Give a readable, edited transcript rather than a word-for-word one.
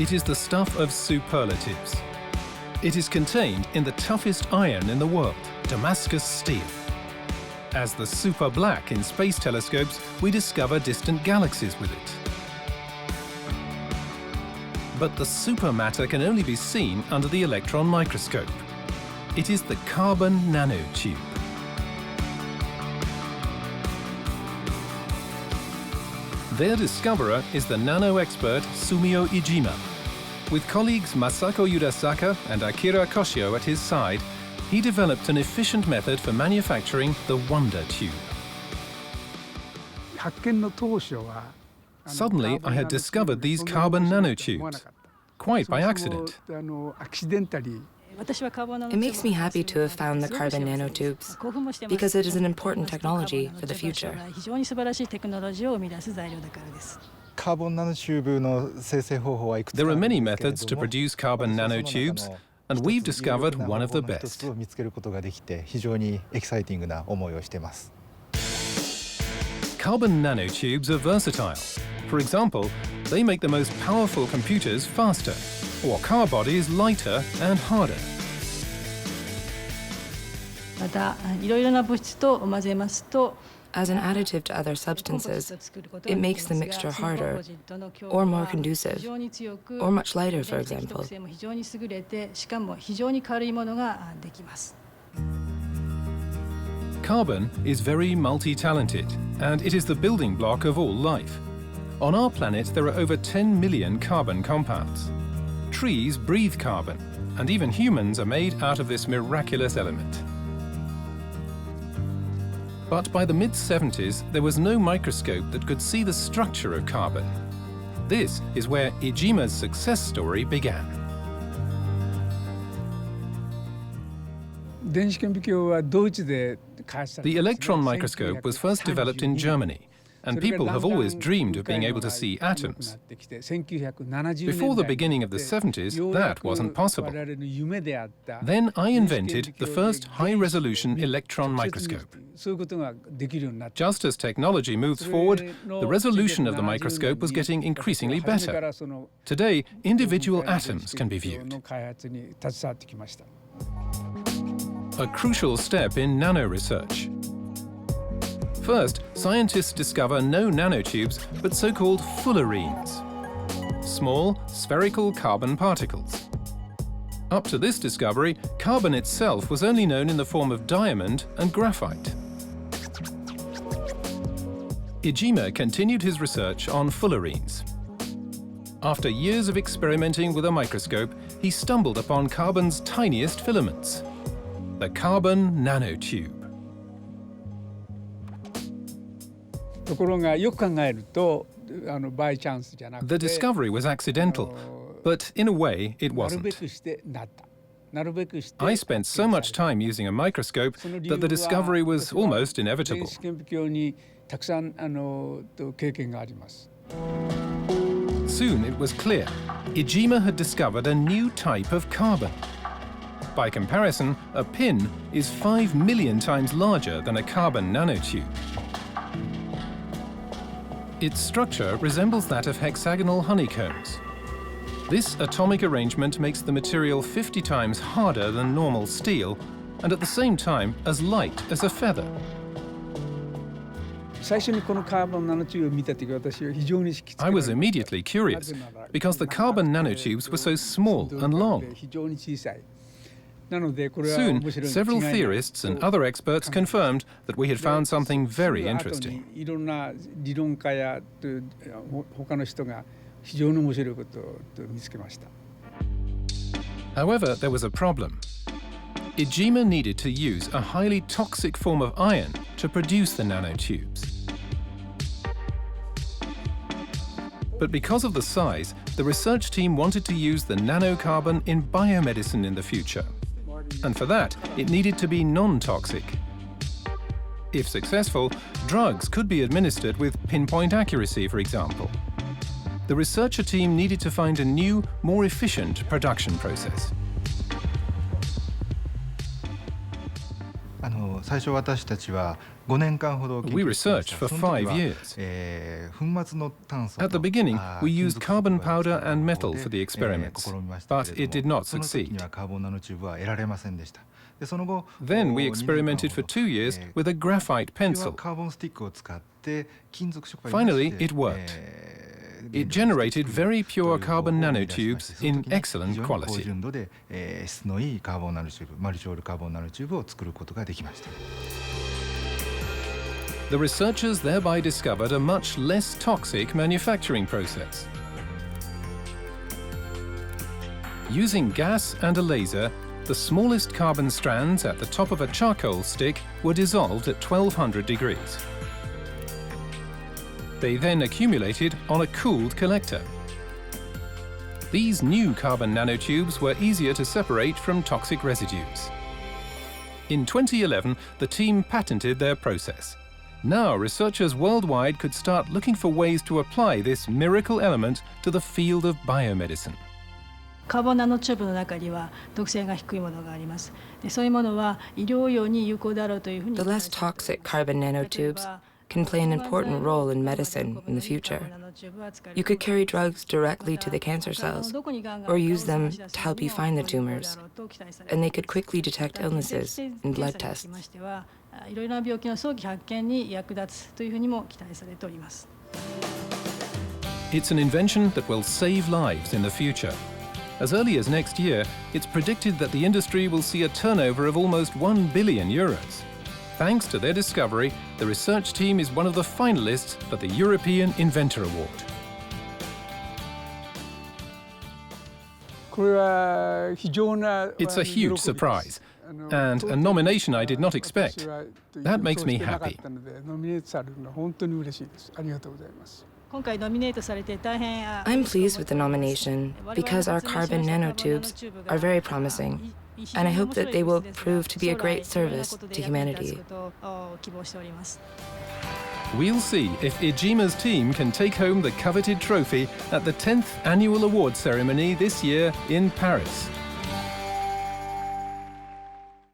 It is the stuff of superlatives. It is contained in the toughest iron in the world, Damascus steel. As the super black in space telescopes, we discover distant galaxies with it. But the supermatter can only be seen under the electron microscope. It is the carbon nanotube. Their discoverer is the nano expert Sumio Iijima. With colleagues Masako Yudasaka and Akira Koshio at his side, he developed an efficient method for manufacturing the wonder tube. Suddenly, I had discovered these carbon nanotubes, quite by accident. It makes me happy to have found the carbon nanotubes, because it is an important technology for the future. There are many methods to produce carbon nanotubes, and we've discovered one of the best. Carbon nanotubes are versatile. For example, they make the most powerful computers faster, or car bodies lighter and harder. As an additive to other substances, it makes the mixture harder, or more conducive, or much lighter, for example. Carbon is very multi-talented, and it is the building block of all life. On our planet, there are over 10 million carbon compounds. Trees breathe carbon, and even humans are made out of this miraculous element. But by the mid-70s, there was no microscope that could see the structure of carbon. This is where Iijima's success story began. The electron microscope was first developed in Germany, and people have always dreamed of being able to see atoms. Before the beginning of the 70s, that wasn't possible. Then I invented the first high-resolution electron microscope. Just as technology moves forward, the resolution of the microscope was getting increasingly better. Today, individual atoms can be viewed. A crucial step in nano-research. First, scientists discover no nanotubes, but so-called fullerenes, small, spherical carbon particles. Up to this discovery, carbon itself was only known in the form of diamond and graphite. Iijima continued his research on fullerenes. After years of experimenting with a microscope, he stumbled upon carbon's tiniest filaments, the carbon nanotube. The discovery was accidental, but in a way it wasn't. I spent so much time using a microscope that the discovery was almost inevitable. Soon it was clear. Iijima had discovered a new type of carbon. By comparison, a pin is 5 million times larger than a carbon nanotube. Its structure resembles that of hexagonal honeycombs. This atomic arrangement makes the material 50 times harder than normal steel, and at the same time as light as a feather. I was immediately curious, because the carbon nanotubes were so small and long. Soon, several theorists and other experts confirmed that we had found something very interesting. However, there was a problem. Iijima needed to use a highly toxic form of iron to produce the nanotubes. But because of the size, the research team wanted to use the nanocarbon in biomedicine in the future. And for that, it needed to be non-toxic. If successful, drugs could be administered with pinpoint accuracy, for example. The researcher team needed to find a new, more efficient production process. We researched for 5 years. At the beginning, we used carbon powder and metal for the experiments, but it did not succeed. Then we experimented for 2 years with a graphite pencil. Finally, it worked. It generated very pure carbon nanotubes in excellent quality. The researchers thereby discovered a much less toxic manufacturing process. Using gas and a laser, the smallest carbon strands at the top of a charcoal stick were dissolved at 1200 degrees. They then accumulated on a cooled collector. These new carbon nanotubes were easier to separate from toxic residues. In 2011, the team patented their process. Now, researchers worldwide could start looking for ways to apply this miracle element to the field of biomedicine. カーボンナノチューブの中には毒性が低いものがあります。で、そういうものは医療用に有効であろうというふうに。The less toxic carbon nanotubes can play an important role in medicine in the future. You could carry drugs directly to the cancer cells, or use them to help you find the tumors, and they could quickly detect illnesses in blood tests. いろいろな病気の早期発見に役立つというふうにも期待されております。It's an invention that will save lives in the future. As early as next year, it's predicted that the industry will see a turnover of almost 1 billion euros. Thanks to their discovery, the research team is one of the finalists for the European Inventor Award. It's a huge surprise, and a nomination I did not expect. That makes me happy. I'm pleased with the nomination because our carbon nanotubes are very promising, and I hope that they will prove to be a great service to humanity. We'll see if Iijima's team can take home the coveted trophy at the 10th annual award ceremony this year in Paris.